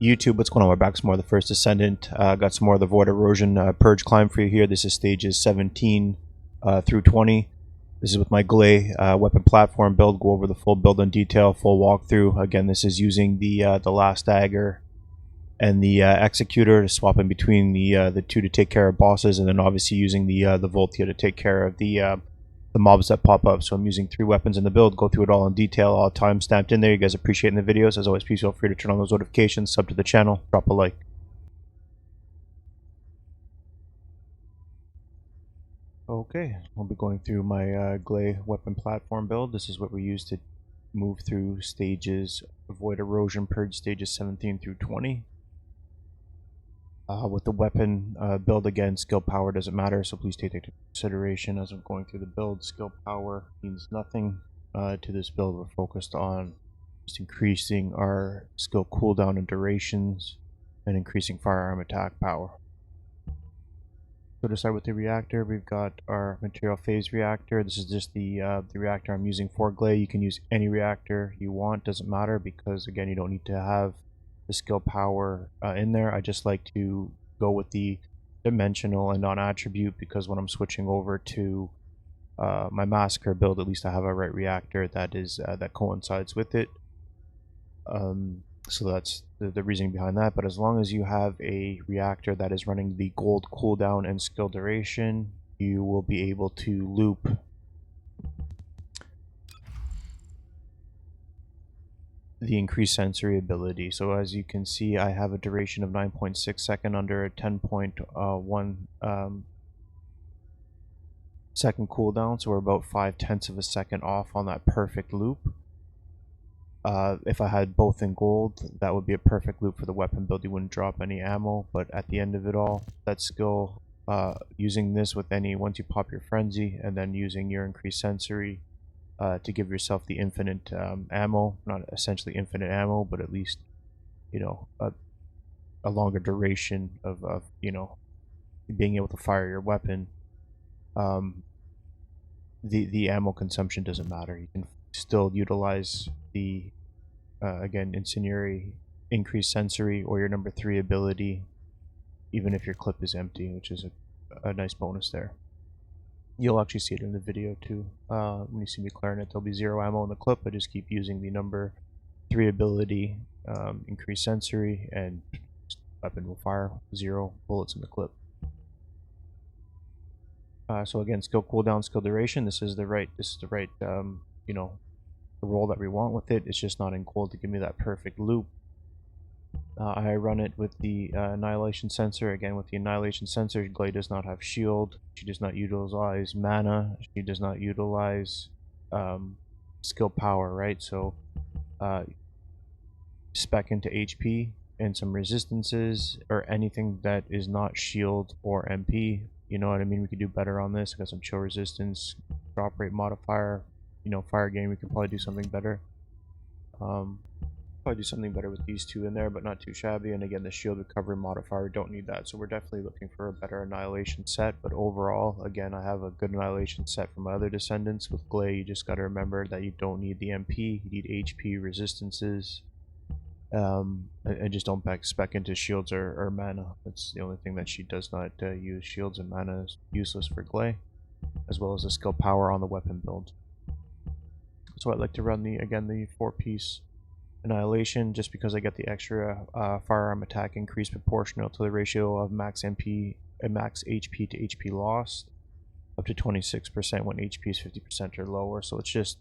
YouTube, what's going on? We're back some more of the First Descendant. Got some more of the Void Erosion Purge climb for you here. This is stages 17 through 20. This is with my Gley Weapon platform build. Go over the full build in detail, full walkthrough. Again, this is using the last Dagger and the Executor to swap in between the two to take care of bosses, and then obviously using the Voltia to take care of the mobs that pop up. So I'm using 3 weapons in the build. Go through it all in detail, all time stamped in there. You guys appreciating the videos. As always, please feel free to turn on those notifications, sub to the channel, drop a like. Okay, I'll be going through my Gley Weapon platform build. This is what we use to move through stages of Void Erosion Purge, stages 17 through 20. With the weapon build, again, skill power doesn't matter, so please take that into consideration as I'm going through the build. Skill power means nothing to this build. We're focused on just increasing our skill cooldown and durations and increasing firearm attack power. So to start with the reactor, we've got our material phase reactor. This is just the reactor I'm using for Gley. You can use any reactor you want, doesn't matter, because again, you don't need to have the skill power in there. I just like to go with the dimensional and non-attribute, because when I'm switching over to my massacre build, at least I have a right reactor that is that coincides with it. So that's the reasoning behind that. But as long as you have a reactor that is running the gold cooldown and skill duration, you will be able to loop the increased sensory ability. So as you can see, I have a duration of 9.6 seconds under a 10.1 second cooldown, so we're about 0.5 of a second off on that perfect loop. If I had both in gold, that would be a perfect loop for the weapon build. You wouldn't drop any ammo, but at the end of it all, that skill, using this with any, once you pop your frenzy, and then using your increased sensory to give yourself the infinite ammo, not essentially infinite ammo, but at least, you know, a longer duration of you know, being able to fire your weapon. The ammo consumption doesn't matter. You can still utilize the again, incendiary, increased sensory, or your number 3 ability, even if your clip is empty, which is a nice bonus there. You'll actually see it in the video too. When you see me clearing it, there'll be 0 ammo in the clip. I just keep using the number 3 ability, increased sensory, and weapon will fire 0 bullets in the clip. So again, skill cooldown, skill duration. This is the right you know, the roll that we want with it. It's just not in gold to give me that perfect loop. I run it with the Annihilation Sensor. Again, with the Annihilation Sensor, Gley does not have shield. She does not utilize mana. She does not utilize skill power, right? So spec into HP and some resistances, or anything that is not shield or MP. You know what I mean? We could do better on this. I got some chill resistance, drop rate modifier. You know, fire game, we could probably do something better. Probably do something better with these 2 in there, but not too shabby. And again, the shield recovery modifier, we don't need that. So we're definitely looking for a better Annihilation set. But overall, again, I have a good Annihilation set from my other Descendants. With Gley, you just got to remember that you don't need the MP. You need HP, resistances, and just don't spec into shields or mana. That's the only thing that she does not use. Shields and mana is useless for Gley, as well as the skill power on the weapon build. So I like to run the 4-piece Annihilation, just because I get the extra firearm attack increase proportional to the ratio of max HP to HP lost, up to 26% when HP is 50% or lower. So it's just,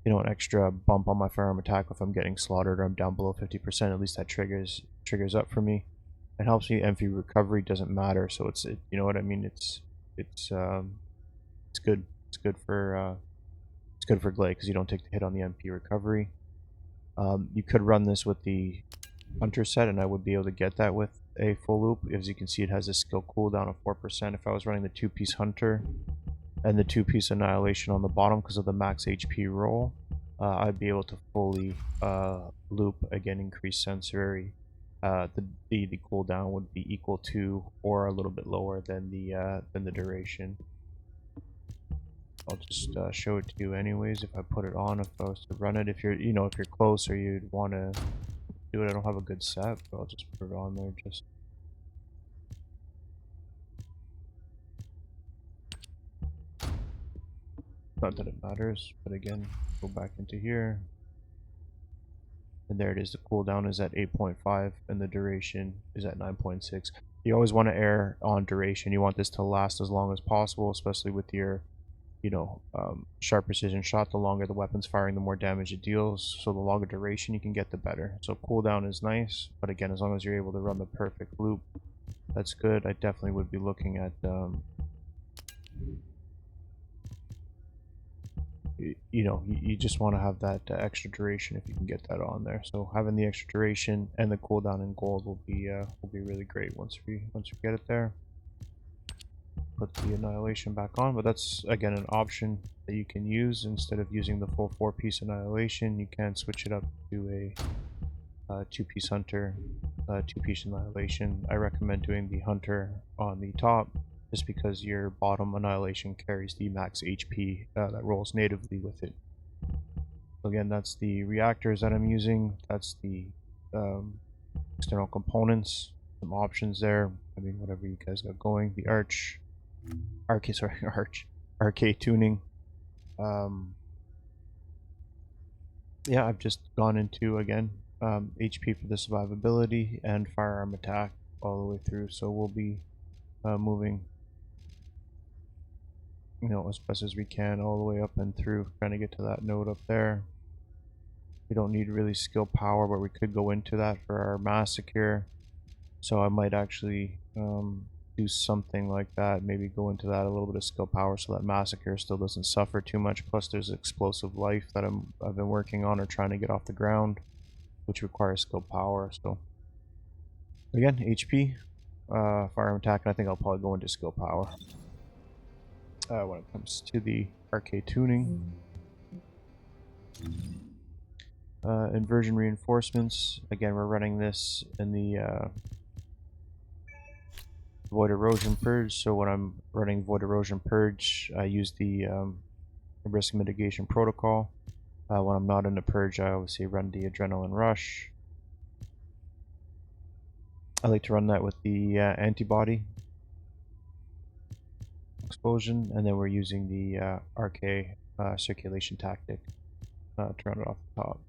you know, an extra bump on my firearm attack if I'm getting slaughtered or I'm down below 50%. At least that triggers up for me. It helps me. MP recovery doesn't matter, so you know what I mean. It's good. It's good for Gley, because you don't take the hit on the MP recovery. You could run this with the Hunter set, and I would be able to get that with a full loop. As you can see, it has a skill cooldown of 4%. If I was running the 2-piece Hunter and the 2-piece Annihilation on the bottom because of the max HP roll, I'd be able to fully loop, again, increased sensory. The cooldown would be equal to or a little bit lower than the duration. I'll just show it to you anyways if I put it on. If I was to run it, if you're close, or you'd want to do it. I don't have a good set, but I'll just put it on there just. Not that it matters, but again, go back into here. And there it is, the cooldown is at 8.5 and the duration is at 9.6. You always want to err on duration. You want this to last as long as possible, especially with your, sharp precision shot. The longer the weapon's firing, the more damage it deals. So the longer duration you can get, the better. So cooldown is nice, but again, as long as you're able to run the perfect loop, that's good. I definitely would be looking at you just want to have that extra duration if you can get that on there. So having the extra duration and the cooldown in gold will be really great once we get it there. Put the annihilation back on, but that's again an option that you can use. Instead of using the full 4-piece annihilation, you can switch it up to a 2-piece hunter, 2-piece annihilation. I recommend doing the hunter on the top, just because your bottom annihilation carries the max HP that rolls natively with it. So again, that's the reactors that I'm using. That's the external components. Some options there. I mean, whatever you guys got going. The Arche Tuning. Yeah, I've just gone into again HP for the survivability and firearm attack all the way through. So we'll be moving, as best as we can all the way up and through, trying to get to that node up there. We don't need really skill power, but we could go into that for our massacre. So I might actually do something like that, maybe go into that a little bit of skill power so that massacre still doesn't suffer too much. Plus there's explosive life that I've been working on or trying to get off the ground, which requires skill power. So again, HP, firearm attack, and I think I'll probably go into skill power when it comes to the Arche Tuning. Inversion Reinforcements, again we're running this in the Void Erosion Purge. So when I'm running Void Erosion Purge, I use the risk mitigation protocol. When I'm not in the purge, I obviously run the adrenaline rush. I like to run that with the antibody explosion, and then we're using the Arche circulation tactic to run it off the top.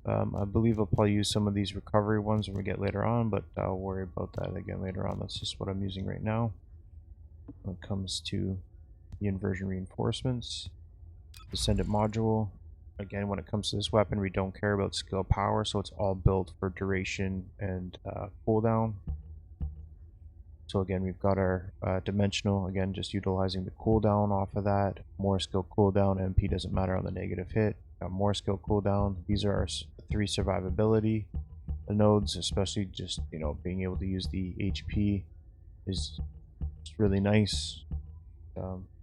I believe I'll probably use some of these recovery ones when we get later on, but I'll worry about that again later on. That's just what I'm using right now. When it comes to the Inversion Reinforcements, Descendant module, again when it comes to this weapon we don't care about skill power, so it's all built for duration and cooldown. So again we've got our dimensional, again just utilizing the cooldown off of that. More skill cooldown, MP doesn't matter on the negative hit. More skill cooldown. These are our 3 survivability nodes, especially just being able to use the HP is really nice.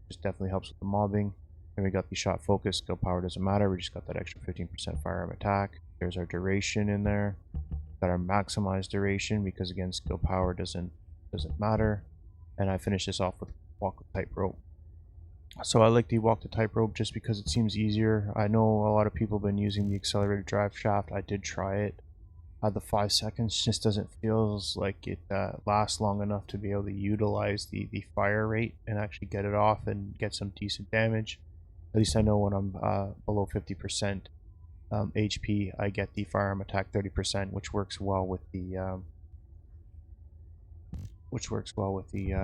Just definitely helps with the mobbing. And we got the shot focus. Skill power doesn't matter, we just got that extra 15% firearm attack. There's our duration in there. Got our maximized duration because again skill power doesn't matter. And I finish this off with walk with tightrope. So I like the walk the tightrope just because it seems easier. I know a lot of people have been using the accelerated drive shaft. I did try it. The 5 seconds just doesn't feel like it lasts long enough to be able to utilize the fire rate and actually get it off and get some decent damage. At least I know when I'm below 50% HP, I get the firearm attack 30%, which works well with the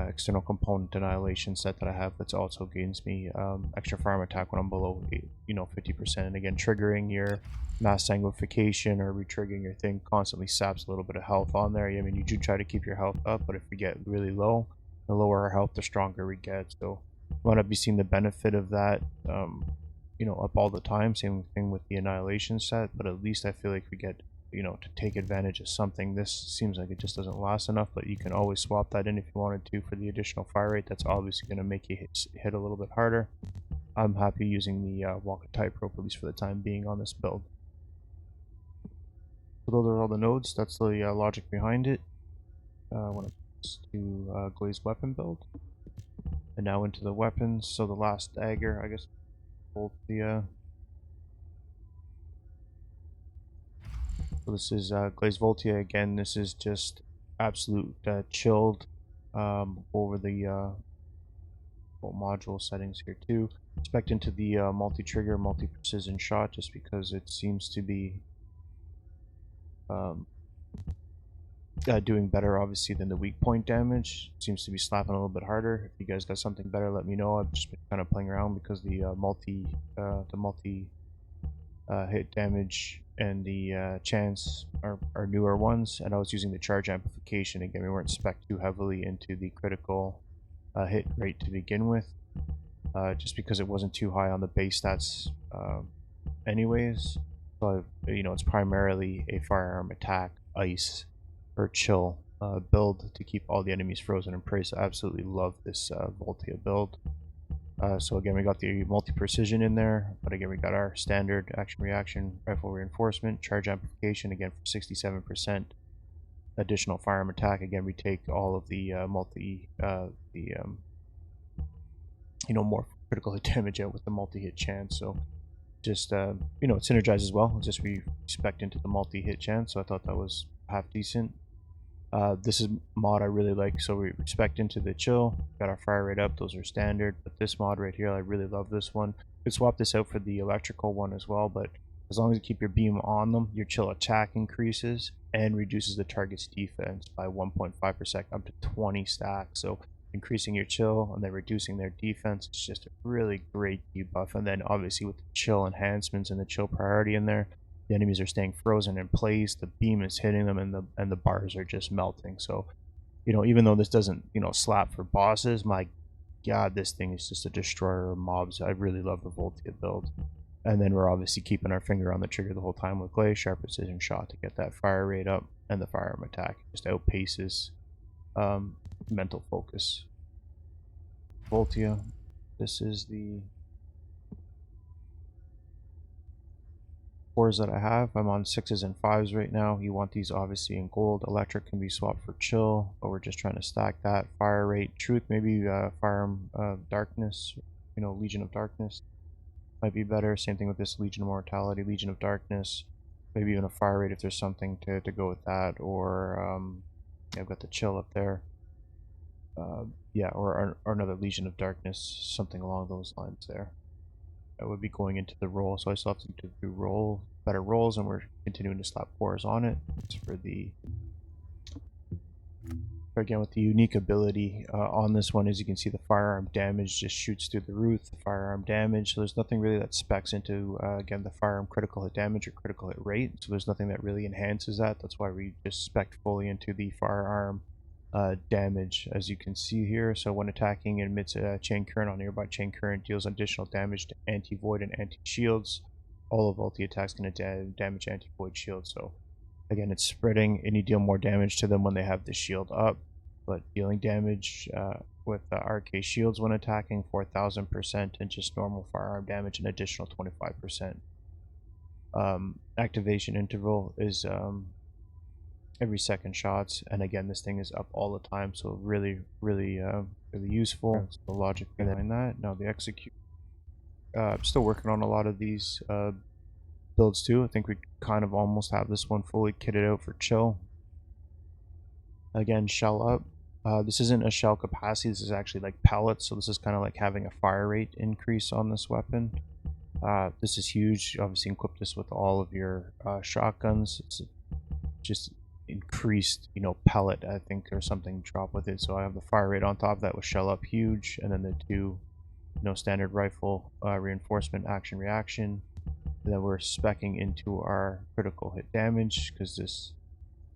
external component annihilation set that I have. That's also gains me extra firearm attack when I'm below 50%. And again, triggering your mass sanguification or re-triggering your thing constantly saps a little bit of health on there. I mean, you do try to keep your health up, but if we get really low, the lower our health, the stronger we get. So you want to be seeing the benefit of that up all the time. Same thing with the annihilation set, but at least I feel like we get to take advantage of something. This seems like it just doesn't last enough, but you can always swap that in if you wanted to for the additional fire rate. That's obviously going to make you hit a little bit harder. I'm happy using the walk a tightrope, at least for the time being, on this build. So those are all the nodes. That's the logic behind it when it comes to Gley's weapon build. And now into the weapons. So the last dagger, I guess, So this is Glazed Voltia again. This is just absolute chilled over the module settings here too. Spec into the multi-trigger, multi-precision shot just because it seems to be doing better obviously than the weak point damage. It seems to be slapping a little bit harder. If you guys got something better, let me know. I've just been kind of playing around because the multi hit damage and the chance are newer ones, and I was using the charge amplification. Again, we weren't spec too heavily into the critical hit rate to begin with, just because it wasn't too high on the base stats anyways. So you know, it's primarily a firearm attack, ice, or chill build to keep all the enemies frozen in place. I absolutely love this Voltia build. So again, we got the multi-precision in there, but again, we got our standard action reaction, rifle reinforcement, charge amplification, again for 67%. Additional firearm attack, again, we take all of the you know, more critical hit damage out with the multi-hit chance. So just, you know, it synergizes well. Just we spec'd into the multi-hit chance, so I thought that was half decent. This is mod I really like, so we spec'd into the chill, got our fire rate up, those are standard, but this mod right here, I really love this one. You could swap this out for the electrical one as well, but as long as you keep your beam on them, your chill attack increases and reduces the target's defense by 1.5 per second up to 20 stacks. So increasing your chill and then reducing their defense, it's just a really great debuff. And then obviously with the chill enhancements and the chill priority in there, the enemies are staying frozen in place, the beam is hitting them, and the bars are just melting. So, you know, even though this doesn't, you know, slap for bosses, my god, this thing is just a destroyer of mobs. I really love the Voltia build. And then we're obviously keeping our finger on the trigger the whole time with Gley, sharp precision shot to get that fire rate up, and the firearm attack just outpaces mental focus. Voltia, this is the cores that I have. I'm on 6s and 5s right now. You want these obviously in gold. Electric can be swapped for chill, but we're just trying to stack that. Fire rate, truth, maybe firearm darkness, you know, Legion of Darkness might be better. Same thing with this Legion of Mortality, Legion of Darkness, maybe even a fire rate if there's something to go with that, or yeah, I've got the chill up there. Yeah, or another Legion of Darkness, something along those lines there. I would be going into the roll, so I still have to do better rolls, and we're continuing to slap cores on it. It's for the, again, with the unique ability on this one, as you can see, the firearm damage just shoots through the roof, the firearm damage, so there's nothing really that specs into, again, the firearm critical hit damage or critical hit rate, so there's nothing that really enhances that. That's why we just spec fully into the firearm damage, as you can see here. So when attacking, it emits a chain current on nearby chain current, deals additional damage to anti-void and anti-shields. All of Voltia attacks can damage anti-void shields. So again, it's spreading, and you deal more damage to them when they have the shield up, but dealing damage with Arche shields when attacking 4,000%, and just normal firearm damage an additional 25%. Activation interval is every second shots, and again, this thing is up all the time, so really useful. That's the logic behind that. Now the Executor, I'm still working on a lot of these builds too. I think we kind of almost have this one fully kitted out for chill. Again, shell up. This isn't a shell capacity, this is actually like pellets, so this is kind of like having a fire rate increase on this weapon. This is huge. Obviously equip this with all of your shotguns. It's just increased, you know, pellet, I think, or something drop with it. So I have the fire rate on top of that with shell up, huge, and then the two, you know, standard rifle reinforcement, action reaction. And then we're speccing into our critical hit damage, because this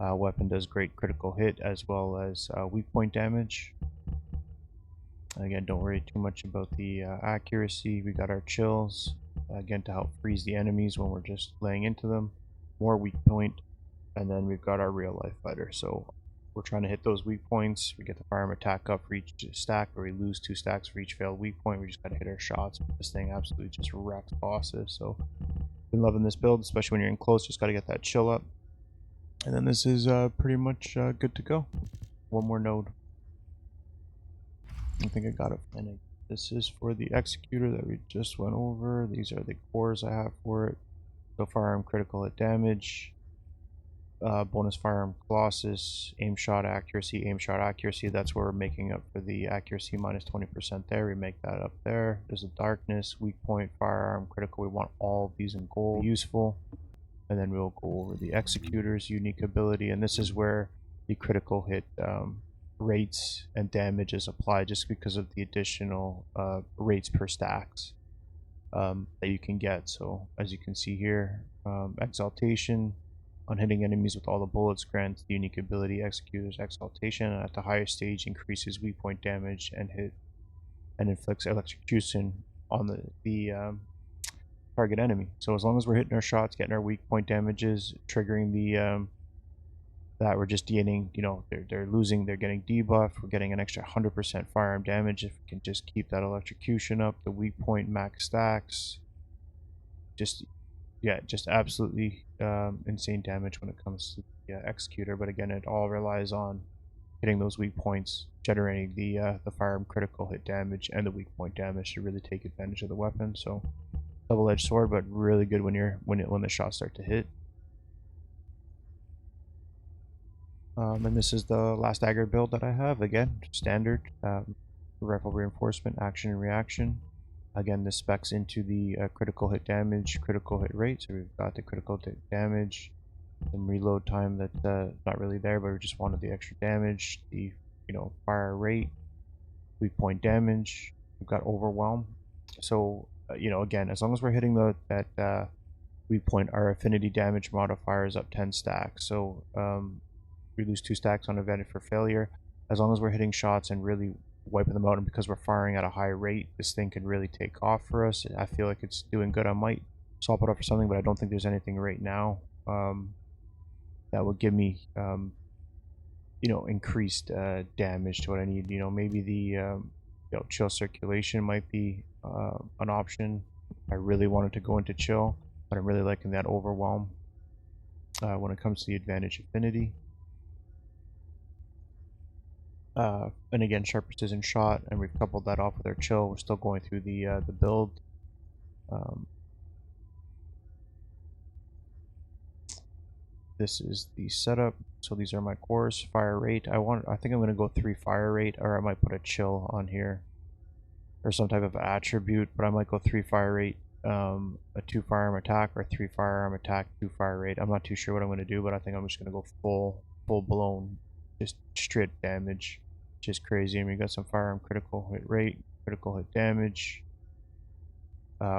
weapon does great critical hit as well as weak point damage. Again, don't worry too much about the accuracy. We got our chills, again, to help freeze the enemies when we're just laying into them. More weak point. And then we've got our real life fighter, so we're trying to hit those weak points. We get the firearm attack up for each stack, or we lose 2 stacks for each failed weak point. We just gotta hit our shots. This thing absolutely just wrecks bosses, so been loving this build, especially when you're in close. Just gotta get that chill up, and then this is pretty much good to go. One more node. I think I got it. And this is for the Executor that we just went over. These are the cores I have for it. So firearm critical hit damage, bonus firearm Colossus, aim shot accuracy. That's where we're making up for the accuracy minus 20% there. We make that up there. There's a darkness, weak point, firearm, critical. We want all of these in gold, useful. And then we'll go over the Executor's unique ability, and this is where the critical hit rates and damage is applied just because of the additional rates per stacks that you can get. So as you can see here, Exaltation on hitting enemies with all the bullets grants the unique ability Executor's Exaltation, and at the higher stage increases weak point damage and hit and inflicts electrocution on the target enemy. So as long as we're hitting our shots, getting our weak point damages, triggering the that, we're just getting, you know, they're getting debuffed. We're getting an extra 100% firearm damage if we can just keep that electrocution up. The weak point max stacks, just absolutely insane damage when it comes to the Executor. But again, it all relies on hitting those weak points, generating the firearm critical hit damage and the weak point damage to really take advantage of the weapon. So double-edged sword, but really good when the shots start to hit. And this is the last Dagger build that I have. Again, standard rifle reinforcement, action and reaction. Again, this specs into the critical hit damage, critical hit rate. So we've got the critical hit damage, some reload time that's not really there, but we just wanted the extra damage, the fire rate, weak point damage. We've got overwhelm. So again, as long as we're hitting that weak point, our affinity damage modifier is up 10 stacks. So we lose 2 stacks on advantage for failure. As long as we're hitting shots and really wiping them out, and because we're firing at a high rate, this thing can really take off for us. I feel like it's doing good. I might swap it up for something, but I don't think there's anything right now that would give me increased damage to what I need. Maybe the chill circulation might be an option. I really wanted to go into chill, but I'm really liking that overwhelm when it comes to the advantage affinity. And again, sharp precision shot, and we've coupled that off with our chill. We're still going through the build. This is the setup. So these are my cores. Fire rate. I think I'm going to go 3 fire rate, or I might put a chill on here, or some type of attribute. But I might go 3 fire rate, a 2 firearm attack, or 3 firearm attack, 2 fire rate. I'm not too sure what I'm going to do, but I think I'm just going to go full blown, just straight damage, which is crazy. And we got some firearm critical hit rate, critical hit damage,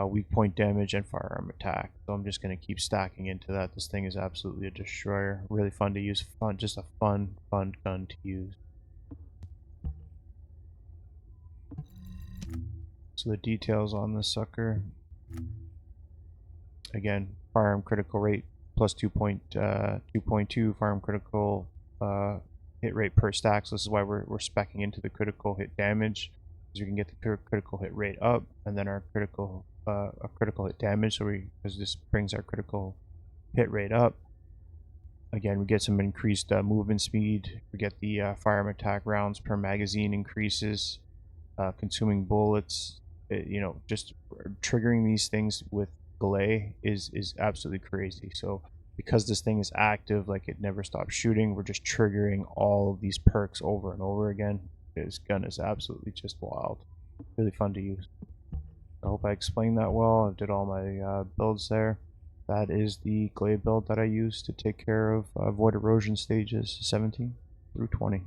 weak point damage, and firearm attack. So I'm just going to keep stacking into that. This thing is absolutely a destroyer. Really fun to use. Just a fun gun to use. So the details on this sucker. Again, firearm critical rate plus 2.2, firearm critical hit rate per stack. So this is why we're speccing into the critical hit damage, because we can get the critical hit rate up, and then our critical hit damage. So because this brings our critical hit rate up. Again, we get some increased movement speed. We get the firearm attack rounds per magazine increases, consuming bullets. Just triggering these things with Gley is absolutely crazy. So because this thing is active, like it never stops shooting, we're just triggering all of these perks over and over again. This gun is absolutely just wild. Really fun to use. I hope I explained that well. I did all my builds there. That is the Gley build that I used to take care of Void Erosion stages 17 through 20.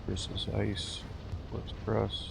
This is ice. Works for us.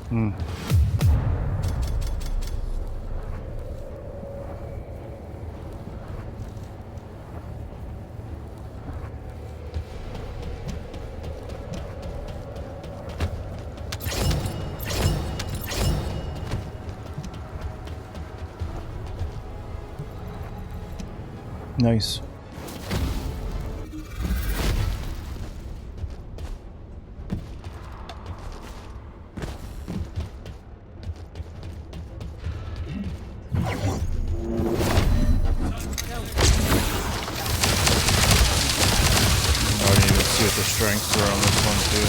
Hmm. Nice. I didn't even see what the strengths are on this one too.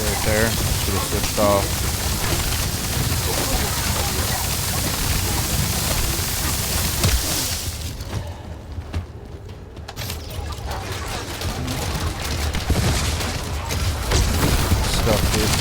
Right there, should have switched off. Stuff, dude.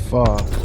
Fuck.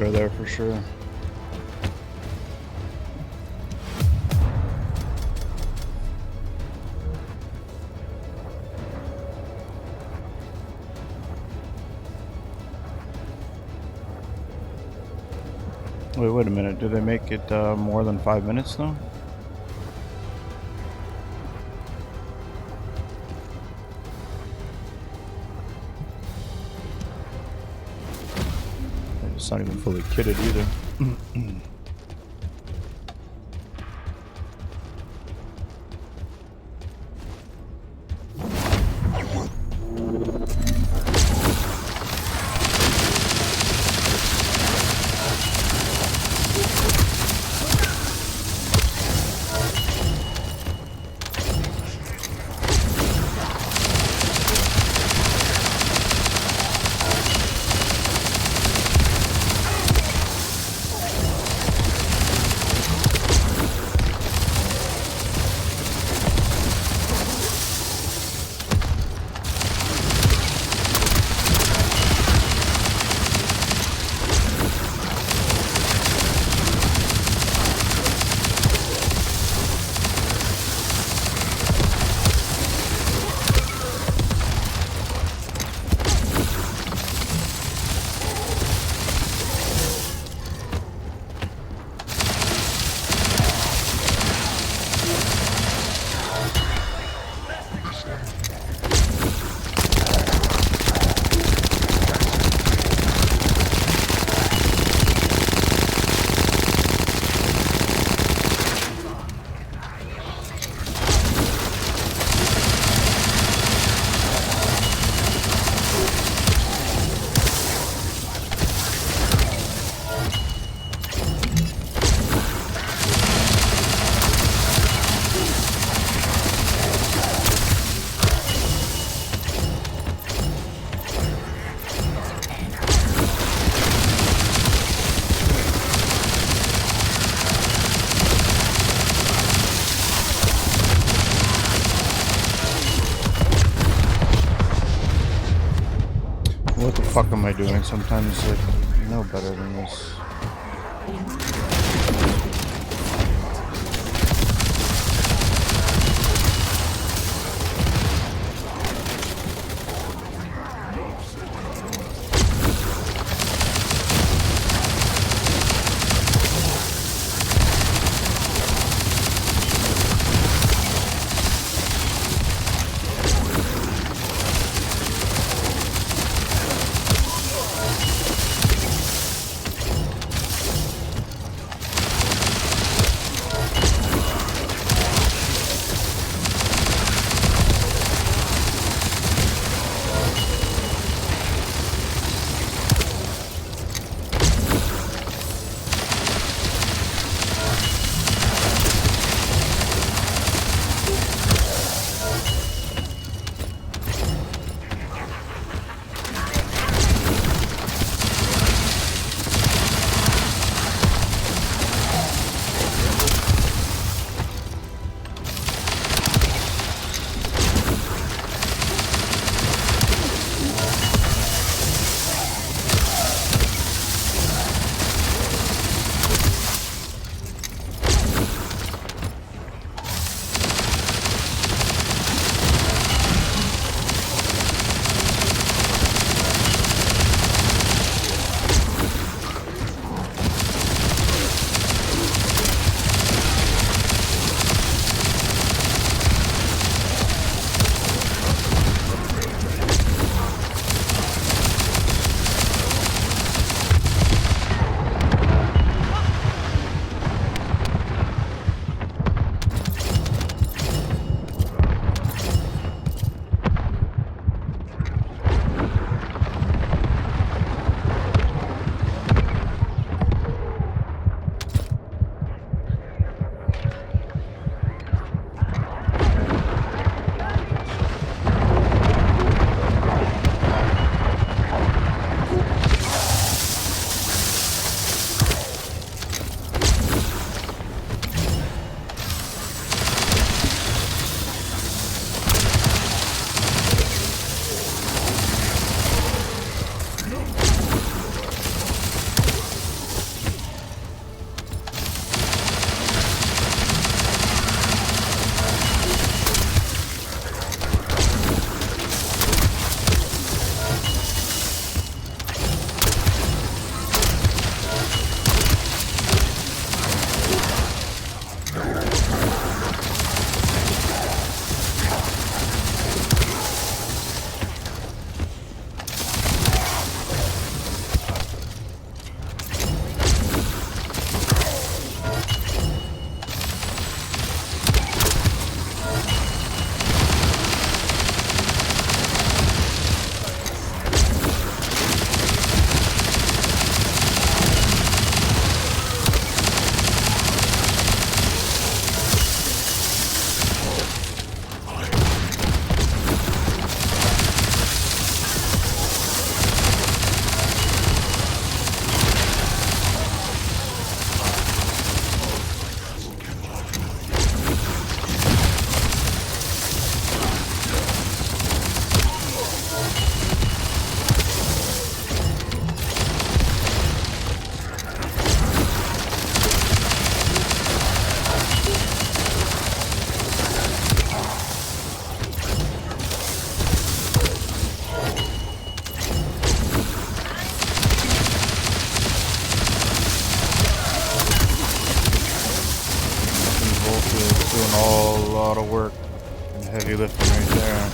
better there for sure. Wait a minute. Do they make it more than 5 minutes though? It's not even fully kitted either. What the fuck am I doing? Sometimes I know better than this. Doing a lot of work and heavy lifting right there.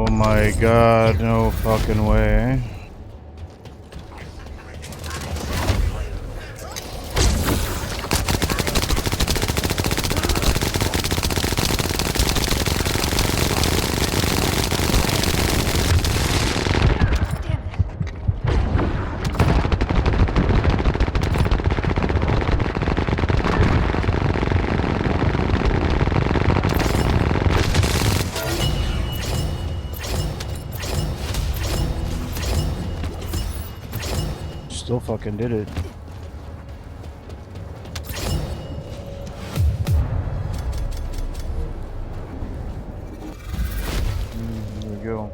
My god, no fucking way. Still fucking did it. There we go.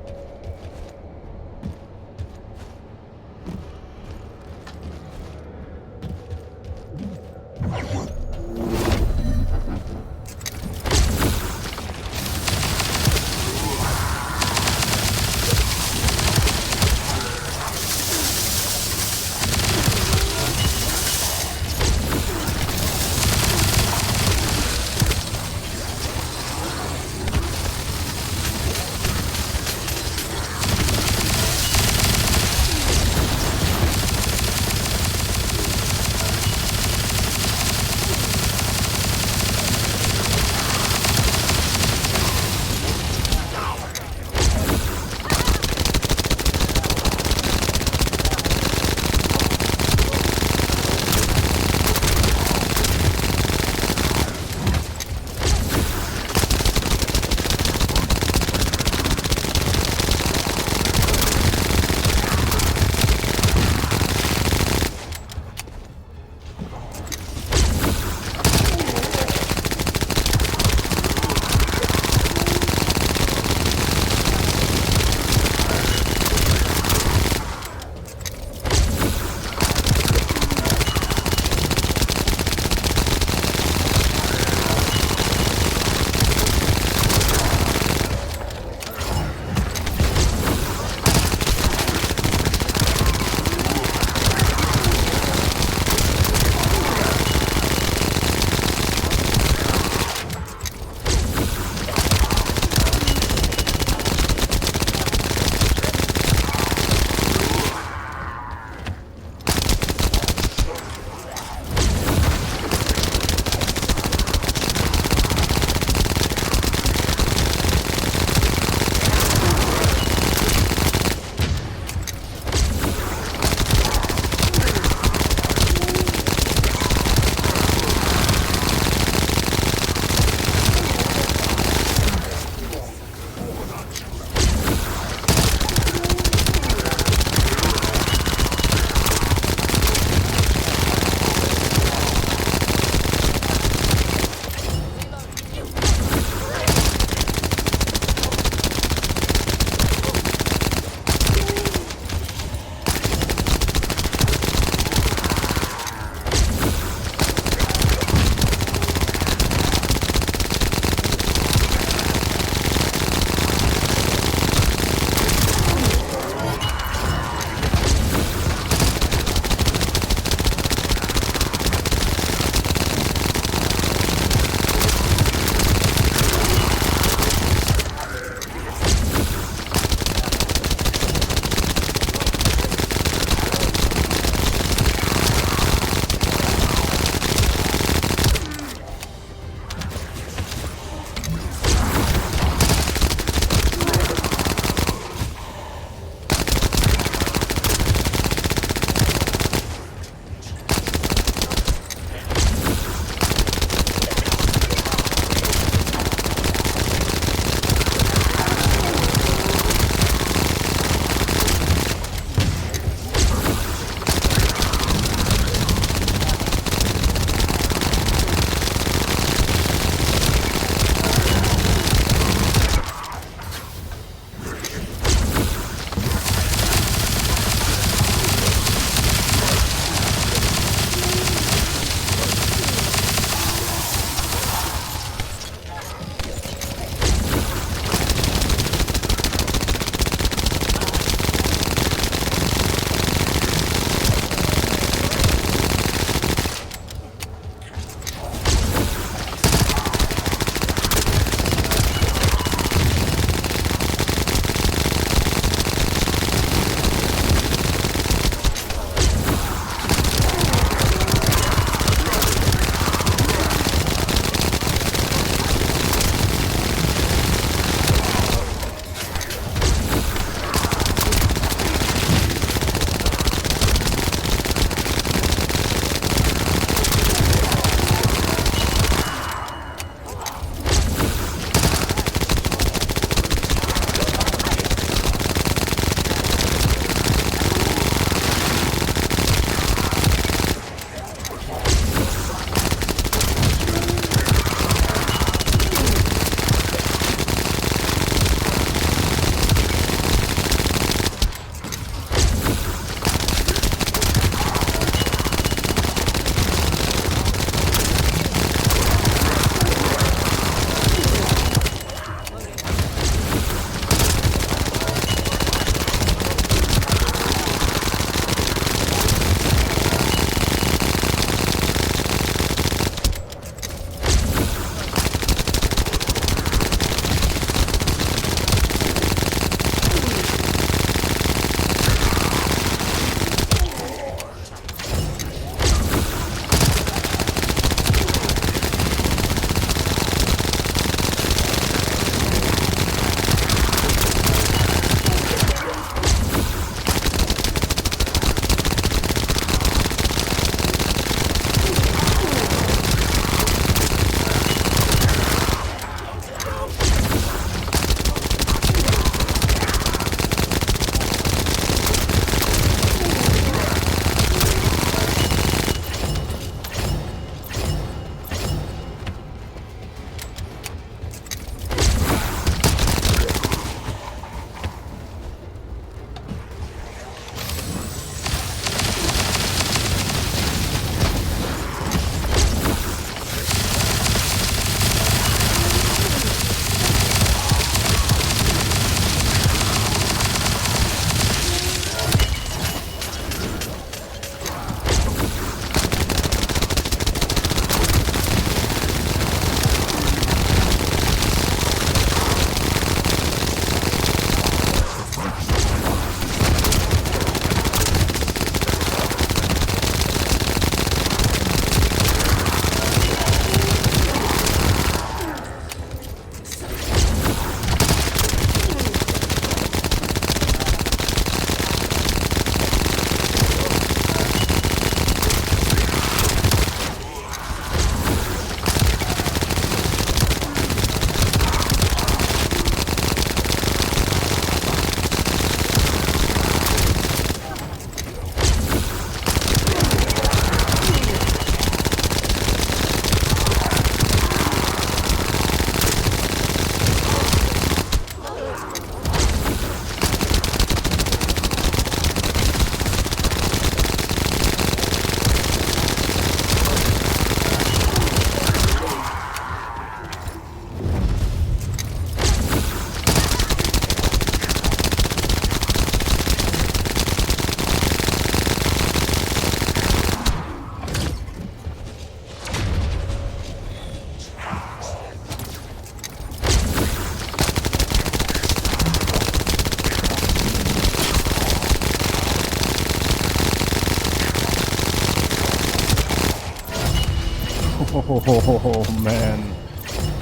Oh man,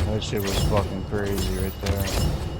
that shit was fucking crazy right there.